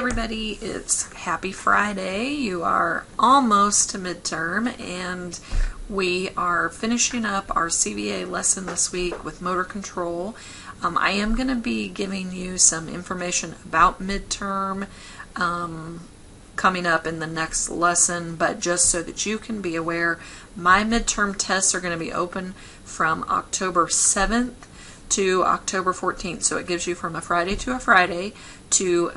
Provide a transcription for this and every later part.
everybody, it's Happy Friday. You are almost to midterm and we are finishing up our CVA lesson this week with motor control. I am going to be giving you some information about midterm coming up in the next lesson, but just so that you can be aware, my midterm tests are going to be open from October 7th to October 14th. So it gives you from a Friday to a Friday to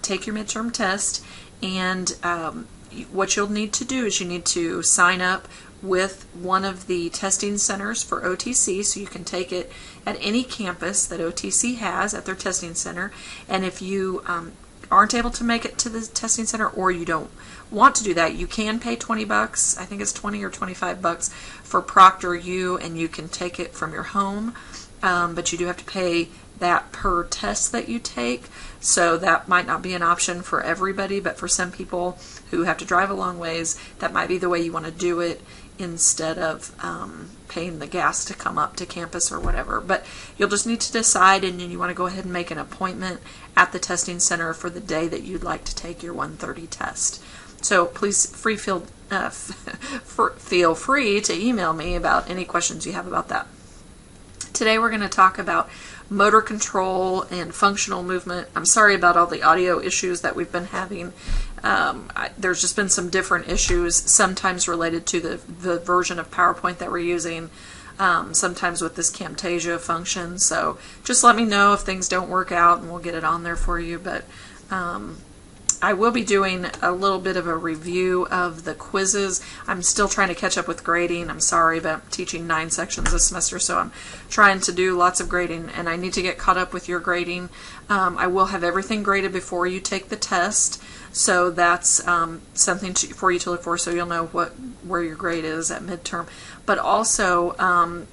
take your midterm test, and what you'll need to do is you need to sign up with one of the testing centers for OTC, so you can take it at any campus that OTC has at their testing center. And if you aren't able to make it to the testing center, or you don't want to do that, you can pay $20. I think it's 20 or 25 bucks for ProctorU, and you can take it from your home. But you do have to pay that per test that you take, so that might not be an option for everybody, but for some people who have to drive a long ways, that might be the way you want to do it instead of paying the gas to come up to campus or whatever. But you'll just need to decide, and then you want to go ahead and make an appointment at the testing center for the day that you'd like to take your 1:30 test. So please feel free to email me about any questions you have about that. Today we're going to talk about motor control and functional movement. I'm sorry about all the audio issues that we've been having. There's just been some different issues, sometimes related to the version of PowerPoint that we're using, sometimes with this Camtasia function. So just let me know if things don't work out and we'll get it on there for you. But I will be doing a little bit of a review of the quizzes. I'm still trying to catch up with grading. I'm sorry, but I'm teaching 9 sections this semester, so I'm trying to do lots of grading, and I need to get caught up with your grading. I will have everything graded before you take the test, so that's something for you to look for, so you'll know where your grade is at midterm. But also,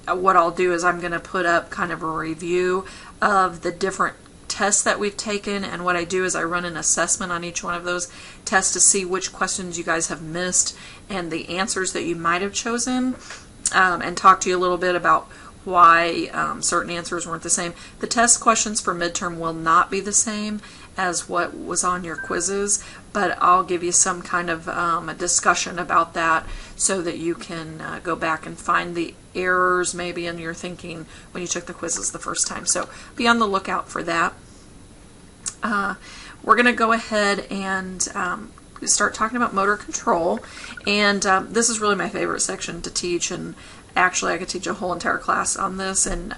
what I'll do is I'm going to put up kind of a review of the different tests that we've taken, and what I do is I run an assessment on each one of those tests to see which questions you guys have missed and the answers that you might have chosen, and talk to you a little bit about why certain answers weren't the same. The test questions for midterm will not be the same as what was on your quizzes, but I'll give you some kind of a discussion about that so that you can go back and find the errors maybe in your thinking when you took the quizzes the first time. So be on the lookout for that. We're going to go ahead and start talking about motor control, and this is really my favorite section to teach, and actually I could teach a whole entire class on this, and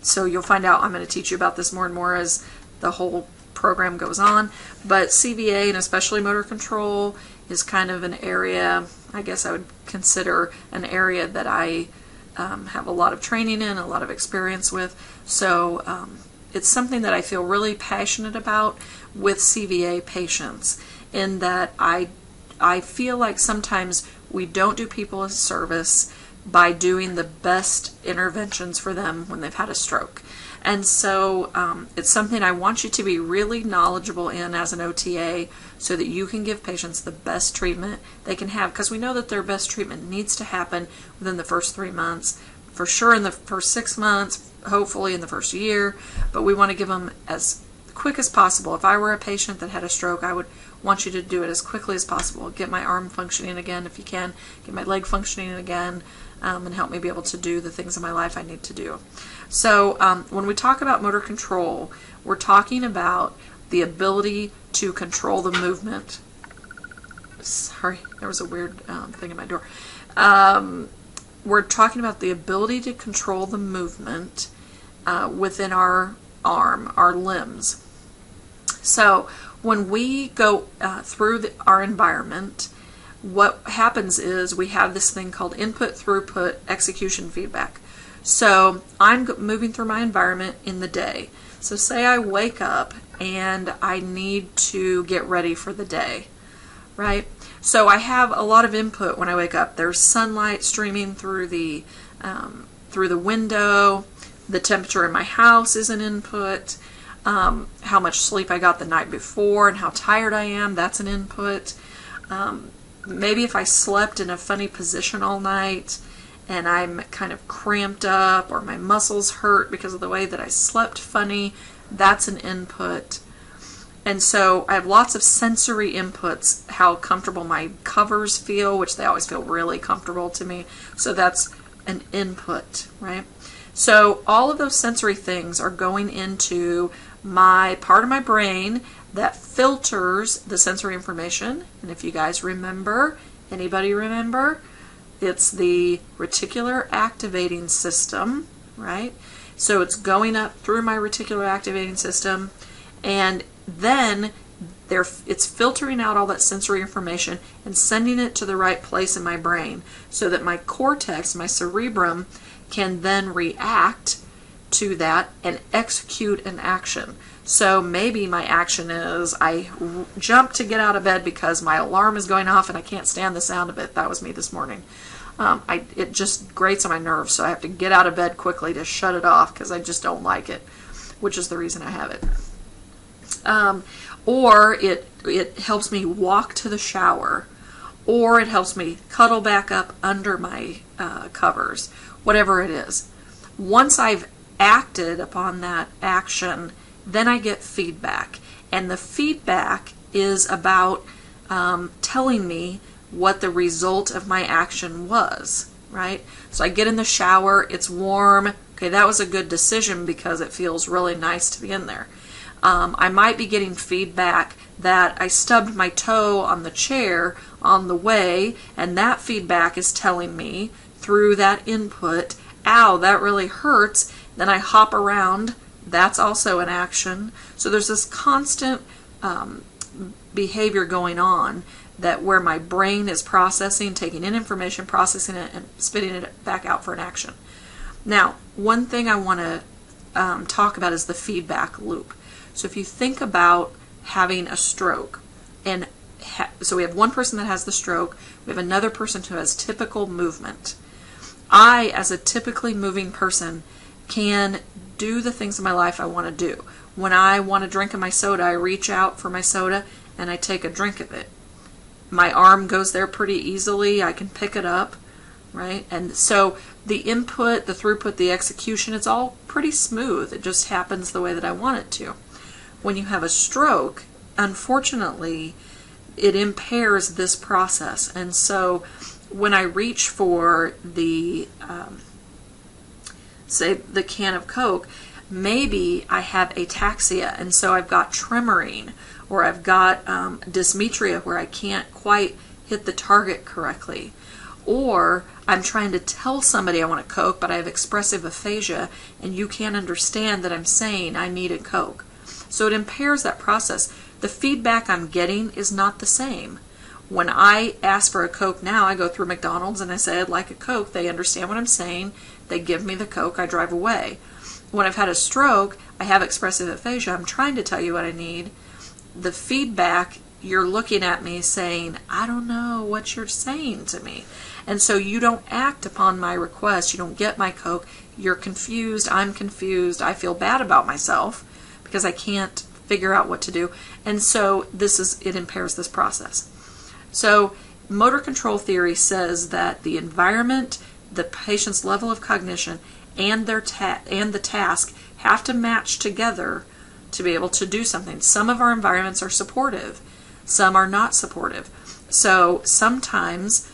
so you'll find out I'm going to teach you about this more and more as the whole program goes on. But CVA, and especially motor control, is kind of an area, I guess I would consider an area that I have a lot of training in, a lot of experience with. So it's something that I feel really passionate about with CVA patients, in that I feel like sometimes we don't do people a service by doing the best interventions for them when they've had a stroke. And so it's something I want you to be really knowledgeable in as an OTA, so that you can give patients the best treatment they can have, because we know that their best treatment needs to happen within the first 3 months, for sure in the first 6 months, hopefully in the first year, but we want to give them as quick as possible. If I were a patient that had a stroke, I would want you to do it as quickly as possible. Get my arm functioning again if you can, get my leg functioning again, and help me be able to do the things in my life I need to do. So when we talk about motor control, we're talking about the ability to control the movement. Sorry, there was a weird thing in my door. We're talking about the ability to control the movement within our arm, our limbs. So when we go through our environment, what happens is we have this thing called input, throughput, execution, feedback. So I'm moving through my environment in the day. So say I wake up and I need to get ready for the day, right? So I have a lot of input when I wake up. There's sunlight streaming through the window. The temperature in my house is an input. How much sleep I got the night before and how tired I am, that's an input. Maybe if I slept in a funny position all night and I'm kind of cramped up, or my muscles hurt because of the way that I slept funny, that's an input. And so I have lots of sensory inputs, how comfortable my covers feel, which they always feel really comfortable to me. So that's an input, right? So all of those sensory things are going into my part of my brain that filters the sensory information. And if you guys remember, anybody remember? It's the reticular activating system, right? So it's going up through my reticular activating system, and then it's filtering out all that sensory information and sending it to the right place in my brain so that my cortex, my cerebrum, can then react to that and execute an action. So maybe my action is I jump to get out of bed because my alarm is going off and I can't stand the sound of it. That was me this morning. It just grates on my nerves, so I have to get out of bed quickly to shut it off because I just don't like it, which is the reason I have it. Or it helps me walk to the shower, or it helps me cuddle back up under my covers, whatever it is. Once I've acted upon that action, then I get feedback, and the feedback is about telling me what the result of my action was, right? So I get in the shower, it's warm, okay, that was a good decision because it feels really nice to be in there. I might be getting feedback that I stubbed my toe on the chair on the way, and that feedback is telling me through that input, ow, that really hurts. Then I hop around, that's also an action. So there's this constant behavior going on that where my brain is processing, taking in information, processing it, and spitting it back out for an action. Now, one thing I want to talk about is the feedback loop. So if you think about having a stroke, and so we have one person that has the stroke, we have another person who has typical movement. I, as a typically moving person, can do the things in my life I want to do. When I want to drink my soda, I reach out for my soda and I take a drink of it. My arm goes there pretty easily. I can pick it up, right? And so the input, the throughput, the execution, it's all pretty smooth. It just happens the way that I want it to. When you have a stroke, unfortunately, it impairs this process. And so when I reach for the, say, the can of Coke, maybe I have ataxia, and so I've got tremoring, or I've got dysmetria where I can't quite hit the target correctly. Or I'm trying to tell somebody I want a Coke, but I have expressive aphasia, and you can't understand that I'm saying I need a Coke. So it impairs that process. The feedback I'm getting is not the same. When I ask for a Coke now, I go through McDonald's and I say I'd like a Coke. They understand what I'm saying. They give me the Coke. I drive away. When I've had a stroke, I have expressive aphasia. I'm trying to tell you what I need. The feedback, you're looking at me saying, I don't know what you're saying to me. And so you don't act upon my request. You don't get my Coke. You're confused. I'm confused. I feel bad about myself because I can't figure out what to do. And so it impairs this process. So motor control theory says that the environment, the patient's level of cognition, and the task have to match together to be able to do something. Some of our environments are supportive, some are not supportive. So sometimes,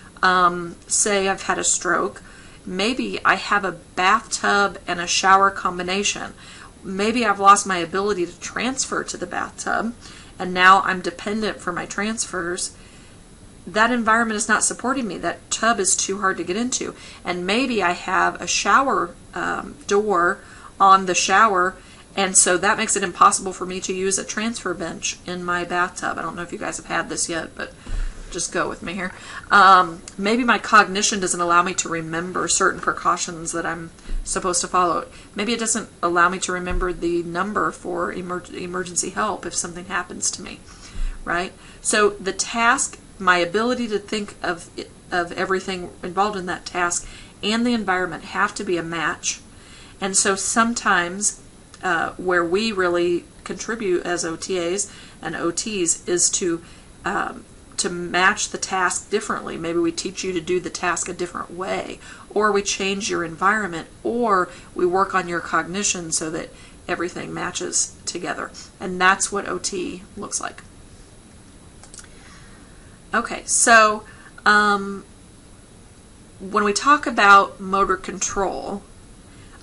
say I've had a stroke, maybe I have a bathtub and a shower combination. Maybe I've lost my ability to transfer to the bathtub, and now I'm dependent for my transfers. That environment is not supporting me. That tub is too hard to get into. And maybe I have a shower door on the shower, and so that makes it impossible for me to use a transfer bench in my bathtub. I don't know if you guys have had this yet, but just go with me here. Maybe my cognition doesn't allow me to remember certain precautions that I'm supposed to follow. Maybe it doesn't allow me to remember the number for emergency help if something happens to me, right? So the task, my ability to think of everything involved in that task and the environment have to be a match. And so sometimes where we really contribute as OTAs and OTs is to match the task differently. Maybe we teach you to do the task a different way, or we change your environment, or we work on your cognition so that everything matches together. And that's what OT looks like. Okay, so when we talk about motor control,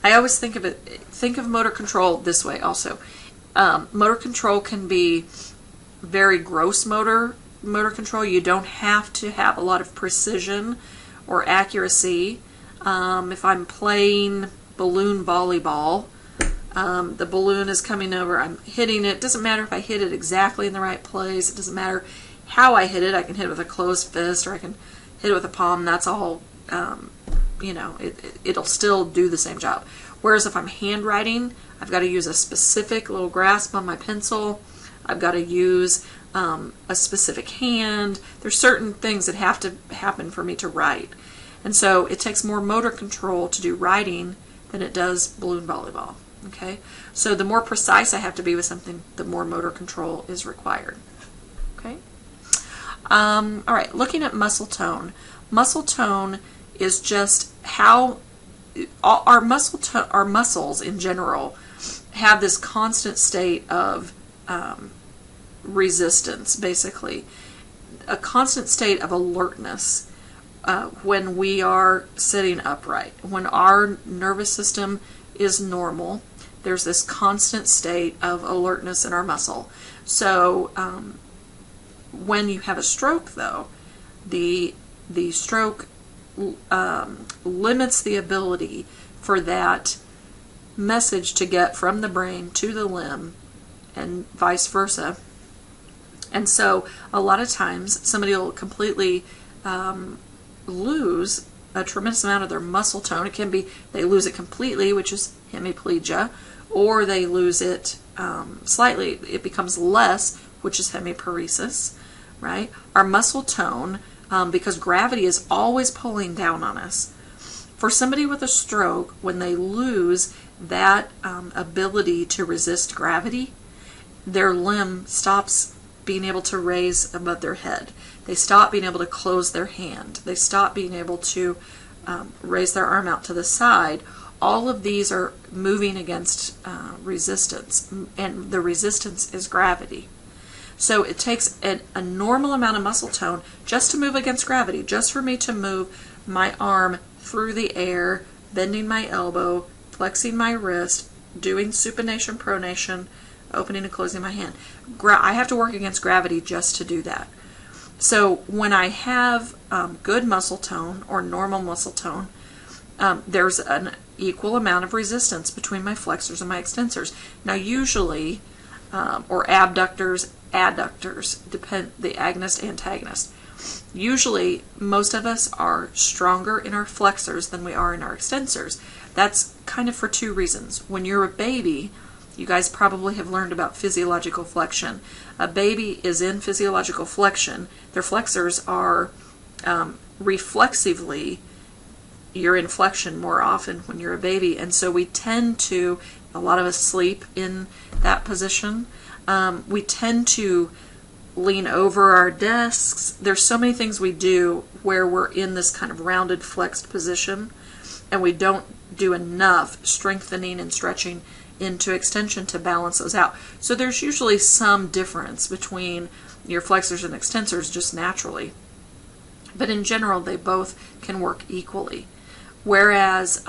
I always think of motor control this way also. Motor control can be very gross motor control. You don't have to have a lot of precision or accuracy. If I'm playing balloon volleyball, the balloon is coming over, I'm hitting it. It doesn't matter if I hit it exactly in the right place. It doesn't matter how I hit it. I can hit it with a closed fist, or I can hit it with a palm. That's all, you know, it'll still do the same job. Whereas if I'm handwriting, I've got to use a specific little grasp on my pencil. I've got to use a specific hand. There's certain things that have to happen for me to write. And so it takes more motor control to do writing than it does balloon volleyball. Okay? So the more precise I have to be with something, the more motor control is required. Okay? All right, looking at muscle tone. Muscle tone is just how our muscles in general have this constant state of resistance, basically. A constant state of alertness when we are sitting upright. When our nervous system is normal, there's this constant state of alertness in our muscle. So when you have a stroke, though, the stroke limits the ability for that message to get from the brain to the limb and vice versa. And so a lot of times somebody will completely lose a tremendous amount of their muscle tone. It can be they lose it completely, which is hemiplegia, or they lose it slightly. It becomes less, which is hemiparesis, right? Our muscle tone, because gravity is always pulling down on us. For somebody with a stroke, when they lose that ability to resist gravity, their limb stops being able to raise above their head. They stop being able to close their hand. They stop being able to raise their arm out to the side. All of these are moving against resistance, and the resistance is gravity. So it takes a normal amount of muscle tone just to move against gravity, just for me to move my arm through the air, bending my elbow, flexing my wrist, doing supination, pronation, opening and closing my hand. I have to work against gravity just to do that. So when I have good muscle tone or normal muscle tone, there's an equal amount of resistance between my flexors and my extensors. Now usually, or abductors, adductors, depend the agonist, antagonist. Usually, most of us are stronger in our flexors than we are in our extensors. That's kind of for two reasons. When you're a baby, you guys probably have learned about physiological flexion. A baby is in physiological flexion. Their flexors are reflexively, you're in flexion more often when you're a baby, and so we tend to, a lot of us sleep in that position. We tend to lean over our desks. There's so many things we do where we're in this kind of rounded, flexed position, and we don't do enough strengthening and stretching into extension to balance those out. So there's usually some difference between your flexors and extensors just naturally. But in general, they both can work equally. Whereas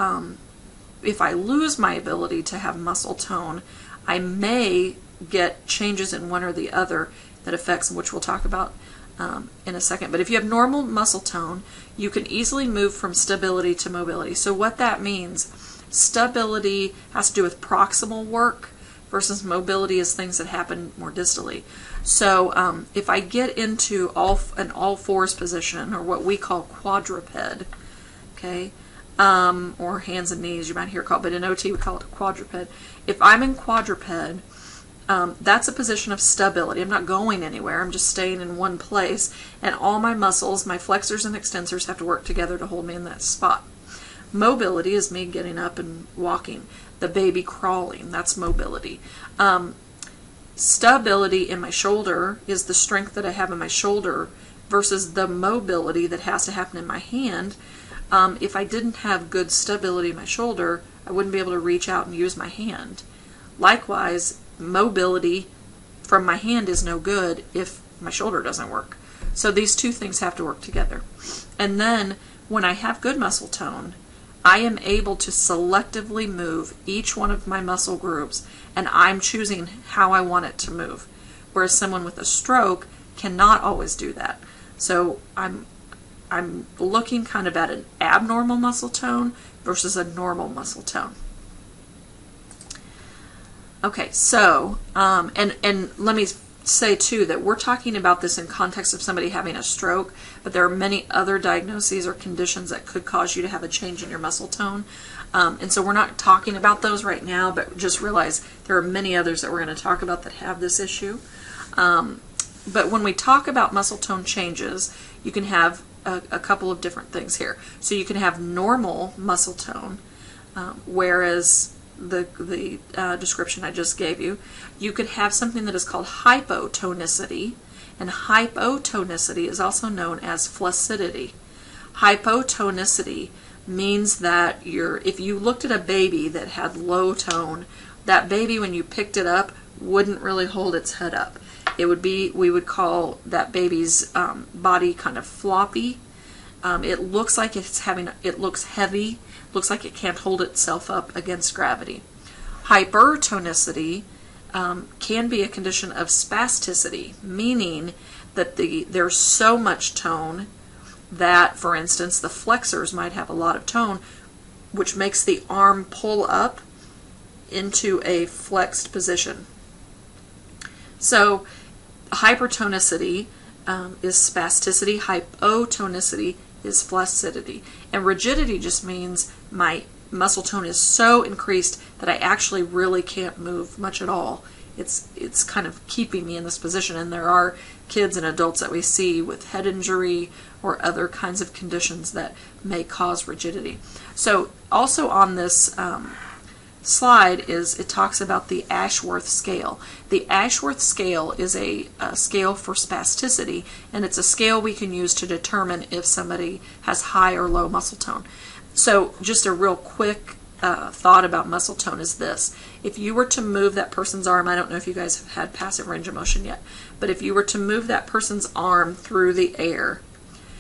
if I lose my ability to have muscle tone, I may get changes in one or the other that affects, which we'll talk about in a second. But if you have normal muscle tone, you can easily move from stability to mobility. So what that means, stability has to do with proximal work versus mobility is things that happen more distally. So if I get into an all fours position, or what we call quadruped, okay, or hands and knees, you might hear it called, but in OT we call it a quadruped. If I'm in quadruped, that's a position of stability. I'm not going anywhere. I'm just staying in one place, and all my muscles, my flexors and extensors, have to work together to hold me in that spot. Mobility is me getting up and walking. The baby crawling, that's mobility. Stability in my shoulder is the strength that I have in my shoulder versus the mobility that has to happen in my hand. If I didn't have good stability in my shoulder, I wouldn't be able to reach out and use my hand. Likewise, mobility from my hand is no good if my shoulder doesn't work. So these two things have to work together. And then when I have good muscle tone, I am able to selectively move each one of my muscle groups, and I'm choosing how I want it to move. Whereas someone with a stroke cannot always do that. So I'm looking kind of at an abnormal muscle tone versus a normal muscle tone. Okay, so, and let me say too that we're talking about this in context of somebody having a stroke, but there are many other diagnoses or conditions that could cause you to have a change in your muscle tone. And so we're not talking about those right now, but just realize there are many others that we're going to talk about that have this issue. But when we talk about muscle tone changes, you can have a couple of different things here. So you can have normal muscle tone, whereas the description I just gave you, you could have something that is called hypotonicity, and hypotonicity is also known as flaccidity. Hypotonicity means that if you looked at a baby that had low tone, that baby when you picked it up wouldn't really hold its head up. It would be, we would call that baby's body kind of floppy. It looks like it looks heavy, looks like it can't hold itself up against gravity. Hypertonicity can be a condition of spasticity, meaning that there's so much tone that, for instance, the flexors might have a lot of tone, which makes the arm pull up into a flexed position. So hypertonicity is spasticity, hypotonicity is flaccidity, and rigidity just means my muscle tone is so increased that I actually really can't move much at all. It's kind of keeping me in this position, and there are kids and adults that we see with head injury or other kinds of conditions that may cause rigidity. So also on this slide it talks about the Ashworth scale. The Ashworth scale is a scale for spasticity, and it's a scale we can use to determine if somebody has high or low muscle tone. So just a real quick thought about muscle tone is this. If you were to move that person's arm, I don't know if you guys have had passive range of motion yet, but if you were to move that person's arm through the air,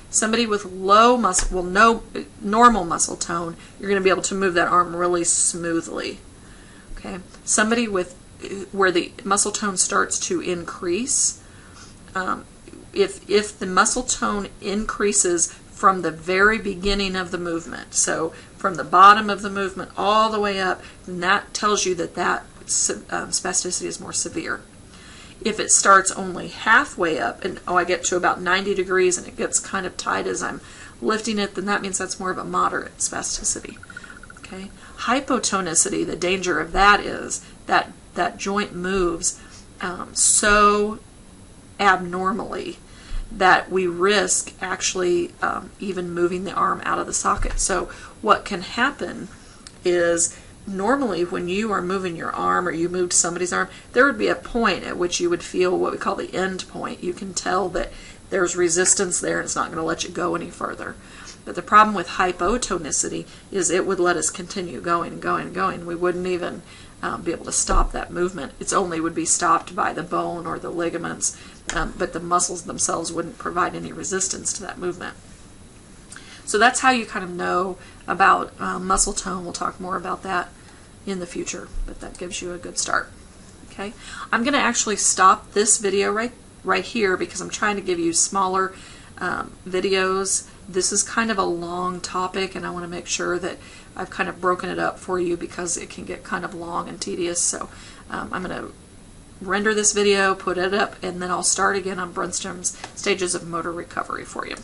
somebody with low muscle, well, no normal muscle tone, you're going to be able to move that arm really smoothly. Okay, somebody with where the muscle tone starts to increase, if the muscle tone increases from the very beginning of the movement, so from the bottom of the movement all the way up, then that tells you that spasticity is more severe. If it starts only halfway up and I get to about 90 degrees and it gets kind of tight as I'm lifting it, then that means that's more of a moderate spasticity. Okay, hypotonicity, the danger of that is that that joint moves so abnormally that we risk actually even moving the arm out of the socket. So what can happen is normally when you are moving your arm or you moved somebody's arm, there would be a point at which you would feel what we call the end point. You can tell that there's resistance there and it's not going to let you go any further. But the problem with hypotonicity is it would let us continue going and going and going. We wouldn't even be able to stop that movement. It only would be stopped by the bone or the ligaments, but the muscles themselves wouldn't provide any resistance to that movement. So that's how you kind of know about muscle tone. We'll talk more about that in the future, but that gives you a good start. Okay, I'm going to actually stop this video right here because I'm trying to give you smaller videos. This is kind of a long topic, and I want to make sure that I've kind of broken it up for you because it can get kind of long and tedious. So I'm going to render this video, put it up, and then I'll start again on Brunstrom's stages of motor recovery for you.